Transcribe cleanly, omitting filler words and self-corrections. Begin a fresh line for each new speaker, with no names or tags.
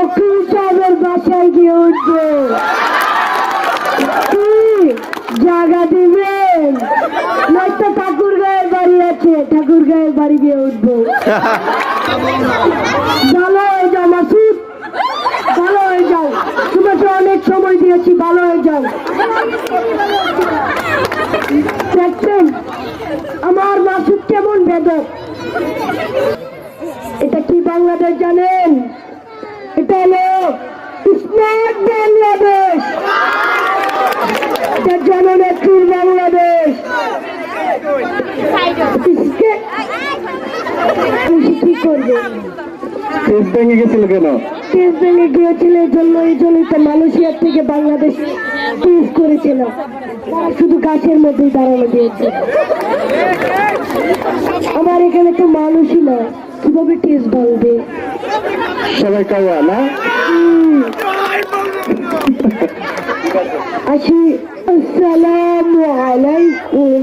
ফকির সাহেবের বাসায় গিয়ে উঠবো। কি জায়গা দিবেন? নয়তো ঠাকুর গায়ের বাড়ি আছে, ঠাকুর গায়ের বাড়ি গিয়ে উঠবো। ভালো হয়ে যাও মাসুদ, ভালো হয়ে যাও, তোমাকে অনেক সময় দিয়েছি, ভালো হয়ে যাও। দেখছেন আমার মাসুদ কেমন বেদক? এটা কি বাংলাদেশ জানেন? এটা হলো স্মার্ট বাংলাদেশ, এটা জননেত্রীর বাংলাদেশ। কি করবে?
কেস ভেঙে গেছিল কেন?
কেস ভেঙে গিয়েছিল এই জন্যই তো মালয়েশিয়ার থেকে বাংলাদেশ কেস করেছিল, তারা শুধু গাছের মধ্যেই দাঁড়ানো দিয়েছে। আমার এখানে তো মানুষই না, কিভাবে কেস ভাঙবে?
সবাই কাওয়া না?
আসি, আসসালামু আলাইকুম।